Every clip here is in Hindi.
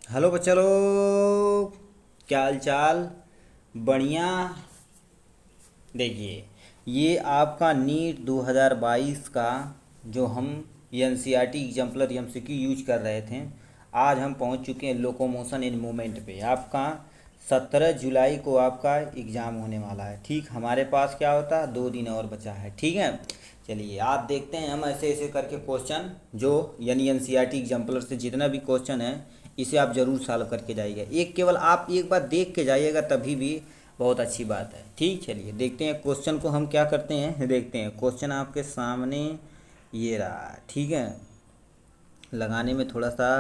हेलो बच्चा लोग, क्या हाल चाल। बढ़िया। देखिए, ये आपका नीट 2022 का जो हम एनसीईआरटी एग्जाम्पलर एमसीक्यू यूज कर रहे थे, आज हम पहुंच चुके हैं लोकोमोशन इन मूवमेंट पे। आपका 17 जुलाई को आपका एग्ज़ाम होने वाला है। ठीक, हमारे पास क्या होता है, 2 दिन और बचा है। ठीक है, चलिए आप देखते हैं हम ऐसे ऐसे करके क्वेश्चन जो यानी एनसीईआरटी एग्जाम्पलर से जितना भी क्वेश्चन है इसे आप ज़रूर सॉल्व करके जाइएगा। एक केवल आप एक बार देख के जाइएगा तभी भी बहुत अच्छी बात है। ठीक, चलिए देखते हैं क्वेश्चन को हम क्या करते हैं। देखते हैं क्वेश्चन आपके सामने ये रहा। ठीक है, लगाने में थोड़ा सा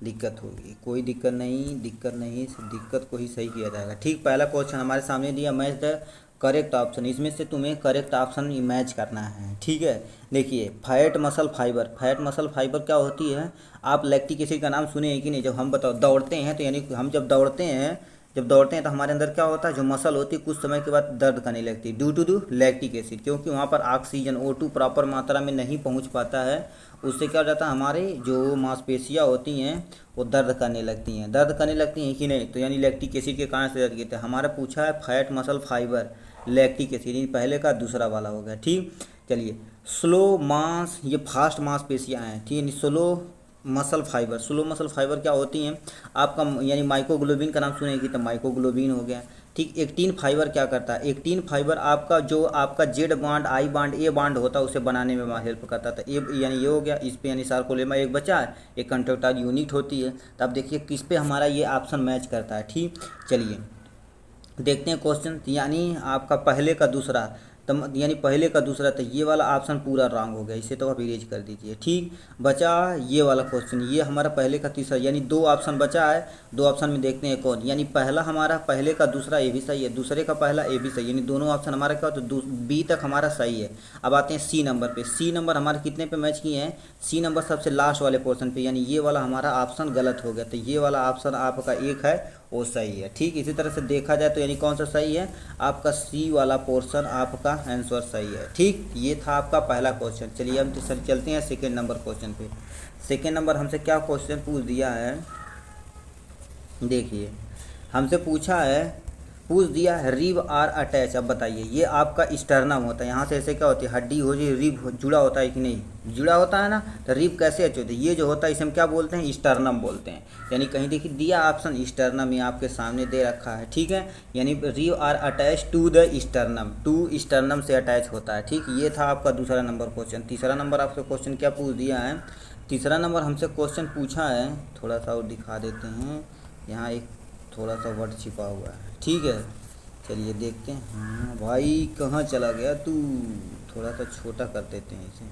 दिक्कत होगी, कोई दिक्कत नहीं, दिक्कत नहीं, दिक्कत को ही सही किया जाएगा। ठीक, पहला क्वेश्चन हमारे सामने दिया, मैच द करेक्ट ऑप्शन। इसमें से तुम्हें करेक्ट ऑप्शन मैच करना है। ठीक है, देखिए fat muscle fibre, fat muscle fibre क्या होती है। आप लैक्टिक एसिड का नाम सुने हैं कि नहीं। जब हम बताओ दौड़ते हैं तो यानी हम जब दौड़ते हैं तो हमारे अंदर क्या होता है, जो मसल होती है कुछ समय के बाद दर्द करने लगती है ड्यू टू लैक्टिक एसिड, क्योंकि वहाँ पर ऑक्सीजन O2 प्रॉपर मात्रा में नहीं पहुँच पाता है। उससे क्या हो जाता है, हमारे जो मांसपेशियाँ होती हैं वो दर्द करने लगती हैं। दर्द करने लगती हैं कि नहीं, तो यानी लैक्टिक एसिड के कारण से दर्द करते हैं। हमारा पूछा है fat muscle fibre lactic acid, यानी पहले का दूसरा वाला हो गया। ठीक, चलिए स्लो मांस, ये फास्ट मांसपेशियाँ हैं। ठीक है, slow muscle fibre, slow muscle fibre क्या होती हैं आपका, यानी माइक्रोग्लोबिन का नाम सुने कि, तो माइक्रोग्लोबिन हो गया। ठीक, एक्टिन फाइबर क्या करता है, एक्टिन फाइबर आपका जो आपका जेड बांड आई बांड ए बांड होता है उसे बनाने में हेल्प करता था। ए यानी ये हो गया, इस पे यानी सार्कोलेमा एक बचा है, एक कंट्रेक्टाइल यूनिट होती है। तो अब देखिए किस पे हमारा ये ऑप्शन मैच करता है। ठीक, चलिए देखते हैं क्वेश्चन, यानी आपका पहले का दूसरा, तम यानी पहले का दूसरा, तो ये वाला ऑप्शन पूरा रॉन्ग हो गया, इसे तो आप इरेज कर दीजिए। ठीक, बचा ये वाला क्वेश्चन, ये हमारा पहले का तीसरा, यानी दो ऑप्शन बचा है। दो ऑप्शन में देखते हैं कौन, यानी पहला हमारा पहले का दूसरा ए भी सही है, दूसरे का पहला ए भी सही है, यानी दोनों ऑप्शन हमारा क्या, तो बी तक हमारा सही है। अब आते हैं सी नंबर पे। सी नंबर हमारे कितने पे मैच किए हैं, सी नंबर सबसे लास्ट वाले पोर्शन पे, यानी ये वाला हमारा ऑप्शन गलत हो गया, तो ये वाला ऑप्शन आपका एक है वो सही है। ठीक, इसी तरह से देखा जाए तो यानी कौन सा सही है, आपका सी वाला पोर्शन आपका आंसर सही है। ठीक, ये था आपका पहला क्वेश्चन। चलिए हम चलते हैं सेकेंड नंबर क्वेश्चन पे। सेकेंड नंबर हमसे क्या क्वेश्चन पूछ दिया है, देखिए हमसे पूछ दिया है रिब आर अटैच। अब बताइए, ये आपका स्टर्नम होता है, यहाँ से ऐसे क्या होती है, हड्डी हो जी, रिब जुड़ा होता है कि नहीं, जुड़ा होता है ना, तो रिब कैसे अच्छे होते हैं, ये जो होता है इसे हम क्या बोलते हैं, स्टर्नम बोलते हैं। यानी कहीं देखिए दिया ऑप्शन स्टर्नम, ये आपके सामने दे रखा है। ठीक है, यानी rib are attach to the sternum, to sternum से अटैच होता है। ठीक, ये था आपका दूसरा नंबर क्वेश्चन। तीसरा नंबर आपसे क्वेश्चन क्या पूछ दिया है, तीसरा नंबर हमसे क्वेश्चन पूछा है, थोड़ा सा और दिखा देते हैं, यहाँ एक थोड़ा सा वर्ड छिपा हुआ है। ठीक है, चलिए देखते हैं। हाँ भाई कहाँ चला गया तू, थोड़ा सा छोटा कर देते हैं इसे।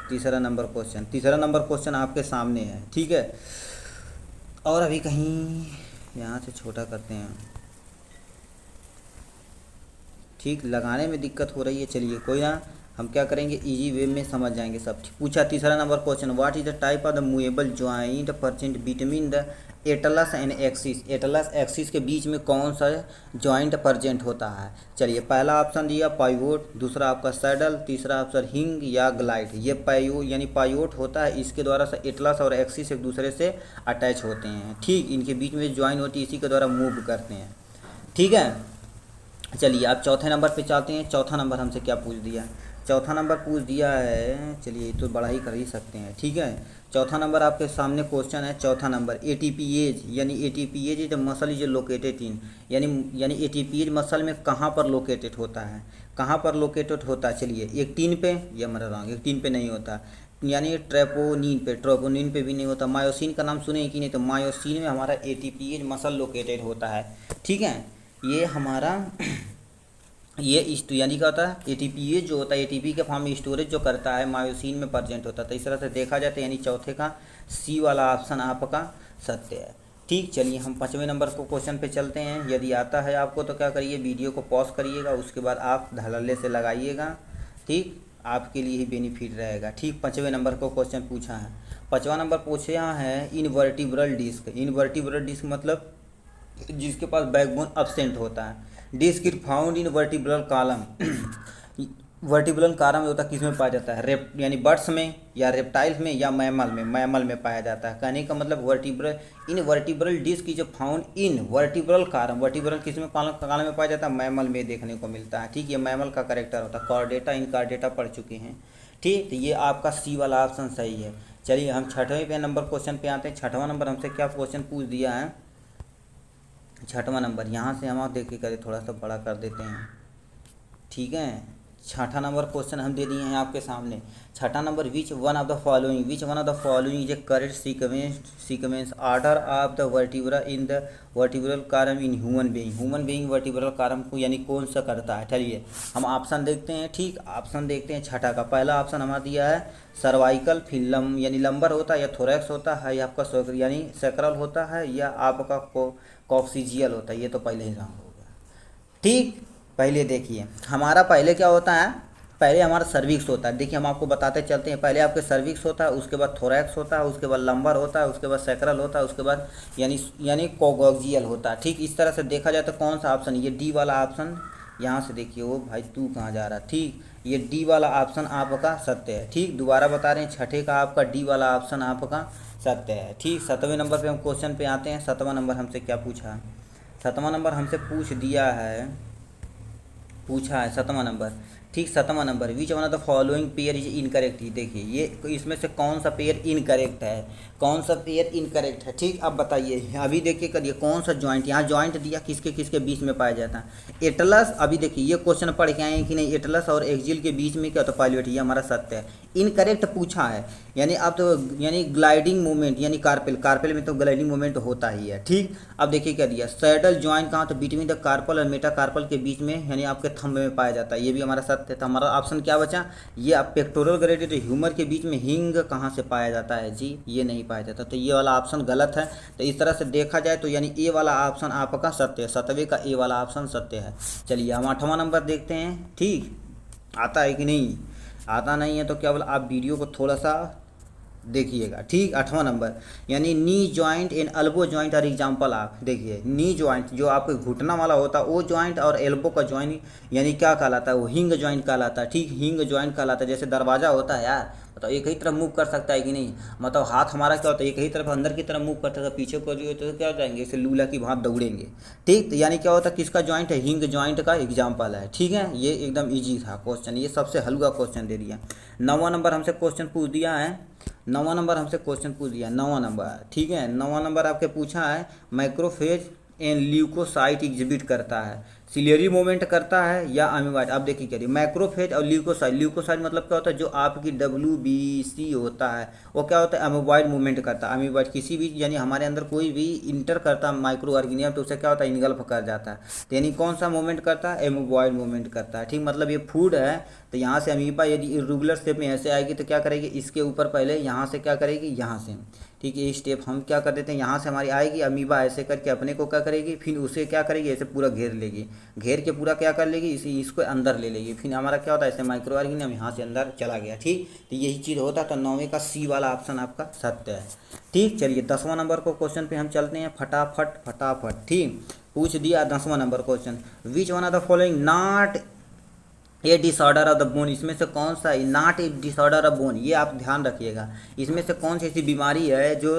तीसरा नंबर क्वेश्चन, तीसरा नंबर क्वेश्चन आपके सामने है। ठीक है, और अभी कहीं यहाँ से छोटा करते हैं। ठीक, लगाने में दिक्कत हो रही है, चलिए कोई ना, हम क्या करेंगे इजी वे में समझ जाएंगे सब। पूछा तीसरा number question, what is the type of the movable joint present between the Atlas and axis, Atlas axis के बीच में कौन सा जॉइंट प्रेजेंट होता है। चलिए पहला ऑप्शन दिया पाइवोट, दूसरा आपका सैडल, तीसरा ऑप्शन हिंग या ग्लाइड। ये यानी पाइवोट होता है, इसके द्वारा से एटलस और एक्सिस एक दूसरे से अटैच होते हैं। ठीक, इनके बीच में ज्वाइन होती है, इसी के द्वारा मूव करते हैं। ठीक है, चलिए आप चौथे नंबर पे चलते हैं। चौथा नंबर हमसे क्या पूछ दिया है, चौथा नंबर पूछ दिया है, चलिए तो बड़ा ही कर ही सकते हैं। ठीक है, चौथा नंबर आपके सामने क्वेश्चन है। चौथा नंबर एटीपी एज, यानी ATPase is muscle is located in, यानी एटीपी एज मसल में कहाँ पर लोकेटेड होता है, कहाँ पर लोकेटेड होता है। चलिए एक्टिन पे, या मेरा रॉन्ग, एक्टिन पे नहीं होता, यानी ट्रेपोनिन पे भी नहीं होता। मायोसिन का नाम सुने कि नहीं, तो मायोसिन में हमारा एटीपी एज मसल लोकेटेड होता है। ठीक है, ये हमारा ये यानी क्या होता है, एटीपी जो होता है एटीपी के फॉर्म में स्टोरेज जो करता है मायोसिन में प्रेजेंट होता है। तो इस तरह से देखा जाए तो यानी चौथे का सी वाला ऑप्शन आपका सत्य है। ठीक, चलिए हम पाँचवें नंबर को क्वेश्चन पे चलते हैं। यदि आता है आपको तो क्या करिए, वीडियो को पॉज करिएगा, उसके बाद आप धड़ल्ले से लगाइएगा। ठीक, आपके लिए ही बेनिफिट रहेगा। ठीक, पाँचवें नंबर को क्वेश्चन पूछा है। पाँचवा नंबर पूछा है इनवर्टिब्रल डिस्क। इनवर्टिब्रल डिस्क मतलब जिसके पास बैकबोन अब्सेंट होता है। Disc is found in vertebral column vertebral column होता है किस में पाया जाता है, रेप यानी बर्ड्स में या रेप्टाइल्स में या मैमल में पाया जाता है। कहने का मतलब वर्टिब्रल इन वर्टिब्रल डिस्क की जो found in vertebral column, vertebral किस में कॉलम में पाया जाता है, मैमल में देखने को मिलता है। ठीक, ये मैमल का करेक्टर होता है। कॉर्डेटा इनकॉर्डेटा पढ़ चुके हैं। ठीक, तो ये आपका सी वाला ऑप्शन सही है। चलिए हम छठवें पे नंबर क्वेश्चन पे आते हैं। छठवां नंबर हमसे क्या क्वेश्चन पूछ दिया है, छठवां नंबर यहाँ से हम आप देखिए करें, थोड़ा सा बड़ा कर देते हैं। ठीक है, छठा नंबर क्वेश्चन हम दे दिए हैं आपके सामने। छठा number, which one of the following is A correct sequence order of the vertebra in the vertebral column in human being vertebral column को यानी कौन सा करता है। चलिए हम ऑप्शन देखते हैं। ठीक, ऑप्शन देखते हैं छठा का। पहला ऑप्शन हमारा दिया है सर्वाइकल, फिर यानी लंबर होता है या थोरैक्स होता है या आपका यानी सैक्रल होता है या आपका कॉक्सिजियल होता है। ये तो पहले ही रॉन्ग हो गया। ठीक, पहले देखिए हमारा पहले क्या होता है, पहले हमारा सर्विक्स होता है। देखिए हम आपको बताते चलते हैं। पहले आपके सर्विक्स होता है, उसके बाद थोरैक्स होता है, उसके बाद लंबर होता है, उसके बाद सैक्रल होता है, उसके बाद यानी कॉक्सिजियल होता है। ठीक, इस तरह से देखा जाए तो कौन सा ऑप्शन, ये डी वाला ऑप्शन, यहाँ से देखिए वो भाई तू कहाँ जा रहा है। ठीक, ये डी वाला ऑप्शन आपका सत्य है। ठीक, दोबारा बता रहे हैं, छठे का आपका डी वाला ऑप्शन आपका सत्य है। ठीक, 7वें नंबर पे हम क्वेश्चन पे आते हैं। 7वां नंबर हमसे क्या पूछा है, 7वां नंबर हमसे पूछा है 7वां नंबर। ठीक, 7वां number, which one of the following pair is incorrect. देखिए ये इसमें से कौन सा पेयर इनकरेक्ट है, कौन सा पेयर इनकरेक्ट है। ठीक, अब बताइए, अभी देखिए करिए कौन सा जॉइंट, यहाँ जॉइंट दिया किसके किसके बीच में पाया जाता है, एटलस। अभी देखिए ये क्वेश्चन पढ़ के आए हैं कि नहीं, एटलस और एक्सिल के बीच में क्या होता है, पाइलट। ये हमारा सत्य है। इनकरेक्ट पूछा है यानी अब तो यानी ग्लाइडिंग मूवमेंट यानी कार्पेल में तो ग्लाइडिंग मूवमेंट होता ही है। ठीक, अब देखिए क्या दिया, सैडल जॉइंट कहाँ, तो बिटवीन द कार्पल और मेटाकार्पल के बीच में यानी आपके थंब में पाया जाता है। ये भी हमारा सत्य है। तो हमारा ऑप्शन क्या बचा, ये आप पेक्टोरल ग्रेडेड ह्यूमर के बीच में हिंग कहाँ से पाया जाता है जी, ये नहीं पाया जाता। तो ये वाला ऑप्शन गलत है। तो इस तरह से देखा जाए तो यानी ए वाला ऑप्शन आपका सत्य है। 7वें का ए वाला ऑप्शन सत्य है। चलिए हम 8वां नंबर देखते हैं। ठीक, आता है कि नहीं, आता नहीं है तो क्या बोला, आप वीडियो को थोड़ा सा देखिएगा। ठीक, 8वां नंबर, यानी knee joint and elbow joint are example. आप देखिए नी जॉइंट जो आपके घुटना वाला होता है वो जॉइंट, और एल्बो का जॉइंट यानी क्या कहलाता है, वो हिंग जॉइंट कहलाता है। ठीक, हिंग जॉइंट कहलाता है। जैसे दरवाजा होता है यार, मतलब एक ही तरफ मूव कर सकता है कि नहीं, मतलब हाथ हमारा क्या होता है एक ही तरफ अंदर की तरफ मूव करता है, पीछे को जो होता है तो क्या हो जाएंगे, इसे लूला की भांति दौड़ेंगे। ठीक, तो यानी क्या होता है, किसका जॉइंट है, हिंग जॉइंट का एग्जाम्पल है। ठीक है, ये एकदम ईजी था क्वेश्चन, ये सबसे हल्का क्वेश्चन दे दिया। 9वां नंबर हमसे क्वेश्चन पूछ दिया है। 9वां नंबर हमसे क्वेश्चन पूछ दिया, 9वां नंबर। ठीक है, 9वां नंबर आपके पूछा है मैक्रोफेज एंड ल्यूकोसाइट एग्जिबिट करता है, सिलियरी मूवमेंट करता है या अमीबाइट। आप देखिए करिए मैक्रोफेज और ल्यूकोसाइट। ल्यूकोसाइट मतलब क्या होता है, जो आपकी WBC होता है वो क्या होता है, अमीबाइट मूवमेंट करता है। अमीबाइट किसी भी यानी हमारे अंदर कोई भी इंटर करता है माइक्रो ऑर्गेनिज्म तो उसे क्या होता है, इनगल्फ कर जाता है। तो यानी कौन सा मूवमेंट करता है, अमीबाइट मूवमेंट करता है। ठीक, मतलब ये फूड है तो यहाँ से अमीबा यदि इरेगुलर शेप में ऐसे आएगी तो क्या करेगी, इसके ऊपर पहले यहाँ से क्या करेगी, यहाँ से। ठीक है, ये स्टेप हम क्या कर देते हैं, यहाँ से हमारी आएगी अमीबा ऐसे करके अपने को क्या करेगी, फिर उसे क्या करेगी, ऐसे पूरा घेर लेगी, घेर के पूरा क्या कर लेगी, इसको अंदर ले लेगी। फिर हमारा क्या होता है, ऐसे माइक्रो ऑर्गेनिज्म यहाँ से अंदर चला गया। ठीक, तो यही चीज़ होता है। तो 9वें का सी वाला ऑप्शन आपका सत्य है। ठीक, चलिए 10वां नंबर को क्वेश्चन पे हम चलते हैं फटाफट। ठीक, पूछ दिया 10वां number question, which one of the following not a disorder of the bone. इसमें से कौन सा not a disorder of bone, ये आप ध्यान रखिएगा। इसमें से कौन सी ऐसी बीमारी है जो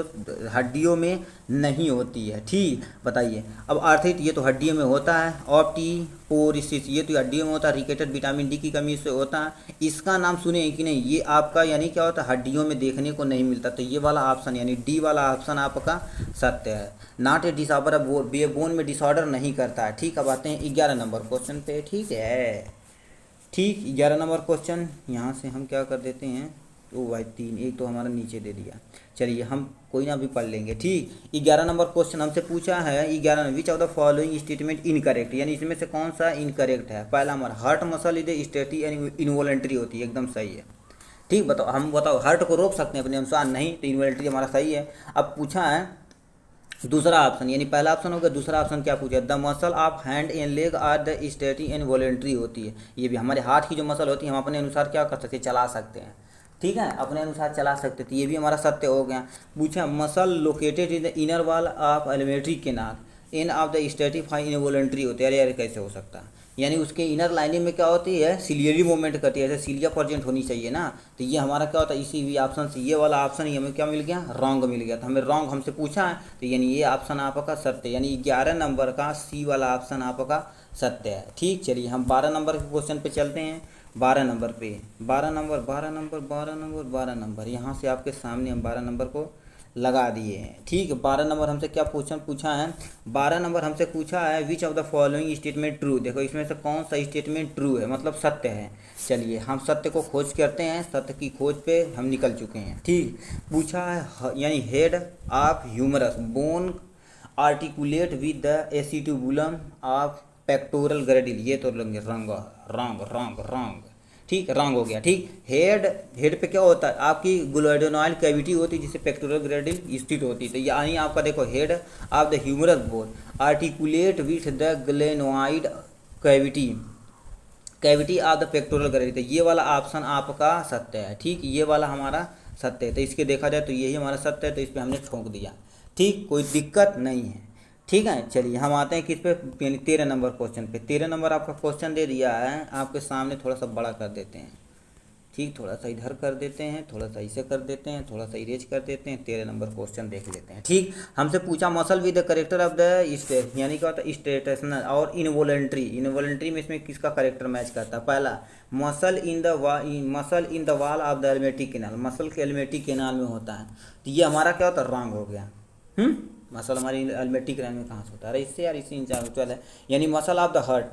हड्डियों में नहीं होती है। ठीक, बताइए। अब आर्थिक ये तो हड्डियों में होता है, ऑप्टिपोरिसिस ये तो हड्डियों में होता है, रिकेटेड विटामिन डी की कमी से होता है। इसका नाम सुने कि नहीं, ये आपका यानी क्या होता है, हड्डियों में देखने को नहीं मिलता। तो ये वाला ऑप्शन यानी डी वाला ऑप्शन आपका सत्य है। Not a disorder of bone में डिसऑर्डर नहीं करता है। ठीक, अब आते हैं 11 नंबर क्वेश्चन पे। ठीक है, ठीक, 11 नंबर क्वेश्चन यहाँ से हम क्या कर देते हैं, ओ भाई 3 एक तो हमारा नीचे दे दिया। चलिए हम कोई ना भी पढ़ लेंगे। ठीक, 11 नंबर क्वेश्चन हमसे पूछा है 11 which of the following statement incorrect, यानी इसमें से कौन सा इनकरेक्ट है। पहला हमारा heart muscle is striated and involuntary होती है, एकदम सही है। ठीक, बताओ हम बताओ हार्ट को रोक सकते हैं अपने अनुसार, नहीं, तो इनवॉलंटरी हमारा सही है। अब पूछा है दूसरा ऑप्शन, यानी पहला ऑप्शन हो गया, दूसरा ऑप्शन क्या पूछा, the muscle of hand and leg are the striated and voluntary होती है। ये भी हमारे हाथ की जो मसल होती है हम अपने अनुसार क्या कर सकते हैं, चला सकते हैं। ठीक है, अपने अनुसार चला सकते थे, ये भी हमारा सत्य हो गया। पूछा muscle located in the inner wall of alimentary canal in of the Statify in voluntary होते हैं। अरे यार कैसे हो सकता है, यानी उसके इनर लाइनिंग में क्या होती है, सिलियरी मूवमेंट करती है, जैसे सिलिया प्रेजेंट होनी चाहिए ना। तो ये हमारा क्या होता है, इसी भी ऑप्शन से ये वाला ऑप्शन ही हमें क्या मिल गया, रॉन्ग मिल गया। तो हमें रॉन्ग हमसे पूछा है, तो यानी ये ऑप्शन आपका सत्य, यानी 11 नंबर का सी वाला ऑप्शन आपका सत्य है। ठीक, चलिए हम 12 नंबर के क्वेश्चन पे चलते हैं। 12 नंबर पे 12 नंबर यहाँ से आपके सामने हम 12 नंबर को लगा दिए हैं। ठीक, 12 नंबर हमसे क्या क्वेश्चन पूछा है, 12 नंबर हमसे पूछा है विच of the following statement true. देखो इसमें से कौन सा स्टेटमेंट ट्रू है, मतलब सत्य है। चलिए हम सत्य को खोज करते हैं, सत्य की खोज पे हम निकल चुके हैं। ठीक, पूछा है यानी head of humerus bone articulate with the acetabulum of pectoral girdle. ये तो रंग रंग रंग रंग रंग ठीक, रंग हो गया। ठीक, हेड पे क्या होता है, आपकी ग्लोइडोनॉइड कैविटी होती है जिसे पेक्टोरल ग्रेडिल स्थित होती है। तो यानी आपका देखो head of the humerus bone articulate with the glenoid cavity cavity of the pectoral girdle. तो ये वाला ऑप्शन आपका सत्य है। ठीक, ये वाला हमारा सत्य है। तो इसके देखा जाए तो यही हमारा सत्य है, तो इस पर हमने ठोक दिया। ठीक, कोई दिक्कत नहीं है। ठीक है, चलिए हम आते हैं किस पे, यानी 13 नंबर क्वेश्चन पे। 13 नंबर आपका क्वेश्चन दे दिया है आपके सामने, थोड़ा सा बड़ा कर देते हैं। ठीक, थोड़ा सा इधर कर देते हैं, थोड़ा सा इसे कर देते हैं, थोड़ा सा इरेज कर देते हैं। 13 नंबर क्वेश्चन देख लेते हैं। ठीक, हमसे पूछा muscle with the character of the state, यानी क्या होता है स्टेटसनल और इनवॉलेंट्री में इसमें किसका करेक्टर मैच करता है। पहला muscle in the wall of the alimentary canal, muscle के एल्मेटिक कैनाल में होता है। तो ये हमारा क्या होता है, रॉन्ग हो गया। मसल हमारी एल्मेटिक कैनाल में कहाँ से होता है, अरे इससे यार इसी इंचाल है। यानी मसल ऑफ द हार्ट,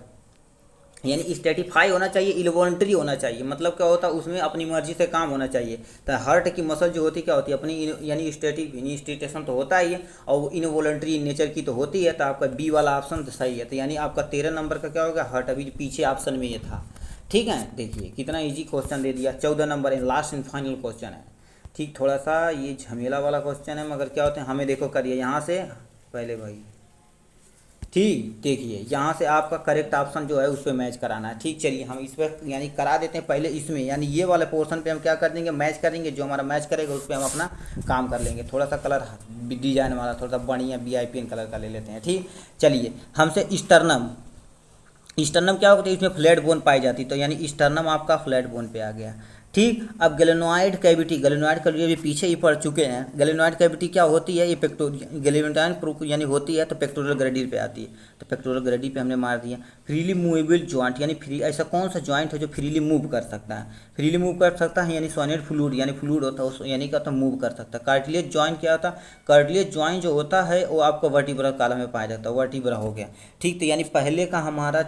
यानी स्टेटिफाई होना चाहिए, इनवॉलंटरी होना चाहिए। मतलब क्या होता है, उसमें अपनी मर्जी से काम होना चाहिए। तो हार्ट की मसल जो होती है क्या होती है, अपनी यानी स्टेटिक इनिस्टेटेशन तो होता ही है, और वो इनवॉलंटरी नेचर की तो होती है। तो आपका बी वाला ऑप्शन तो सही है। तो यानी आपका 13 नंबर का क्या होगा, हार्ट। अभी पीछे ऑप्शन में ये था। ठीक है, देखिए कितना ईजी क्वेश्चन दे दिया। 14 number last and final question है। ठीक, थोड़ा सा ये झमेला वाला क्वेश्चन है, मगर क्या होता है हमें देखो करिए यहाँ से पहले भाई। ठीक, देखिए यहाँ से आपका करेक्ट ऑप्शन जो है उस पर मैच कराना है। ठीक, चलिए हम इस पर यानी करा देते हैं पहले इसमें, यानी ये वाले पोर्शन पे हम क्या कर देंगे, मैच करेंगे। जो हमारा मैच करेगा उस पर हम अपना काम कर लेंगे। थोड़ा सा कलर डिजाइन वाला थोड़ा सा बढ़िया VIP कलर का ले लेते हैं। ठीक, चलिए हमसे स्टर्नम क्या होता है, इसमें फ्लैट बोन पाई जाती है। तो यानी स्टर्नम आपका फ्लैट बोन पे आ गया। ठीक, अब गलेनोइड कैविटी भी पीछे ही पढ़ चुके हैं। गलेनोइड कैविटी क्या होती है, ये गलेनोइड यानी होती है तो पेक्टोरल ग्रेडिल पे आती है। तो पेक्टोरल ग्रेडिल पे हमने मार दिया। फ्रीली मूवेबल जॉइंट, यानी फ्री ऐसा कौन सा जॉइंट है जो फ्रीली मूव कर सकता है, फ्रीली मूव कर सकता है, यानी सॉलिड फ्लूइड, यानी फ्लूइड होता है उस यानी क्या होता है, मूव कर सकता है। कार्टिलेज जॉइंट क्या होता है, कार्टिलेज जॉइंट जो होता है वो आपको वर्टिब्रा कॉलम में पाया जाता है। वर्टिब्रा हो गया। ठीक, तो यानी पहले का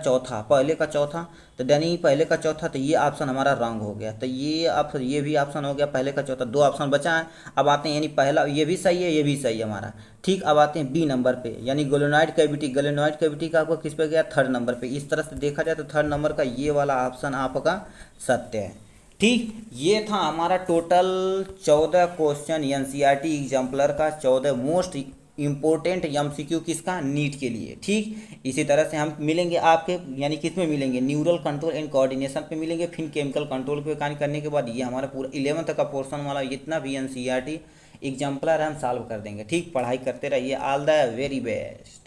चौथा, तो यानी पहले का चौथा, तो ये ऑप्शन हमारा रॉन्ग हो गया। तो ये भी ऑप्शन हो गया, पहले का चौथा, 2 ऑप्शन बचा है। अब आते हैं यानी पहला ये भी सही है, ये भी सही है हमारा। ठीक, अब आते हैं बी नंबर पे, यानी गलेनोइड कैविटी का आपको किस पे गया, 3rd नंबर पे। इस तरह से देखा जाए तो 3rd नंबर का ये वाला ऑप्शन आपका सत्य है। ठीक, ये था हमारा टोटल 14 क्वेश्चन NCERT एग्जाम्पलर का, 14 मोस्ट इम्पोर्टेंट MCQ किसका, नीट के लिए। ठीक, इसी तरह से हम मिलेंगे आपके यानी किस में मिलेंगे, न्यूरल कंट्रोल एंड कोऑर्डिनेशन पे मिलेंगे। फिर केमिकल कंट्रोल पे काम करने के बाद ये हमारा पूरा 11th का पोर्शन वाला जितना भी NCERT एग्जाम्पलर है हम सॉल्व कर देंगे। ठीक, पढ़ाई करते रहिए। All the very best.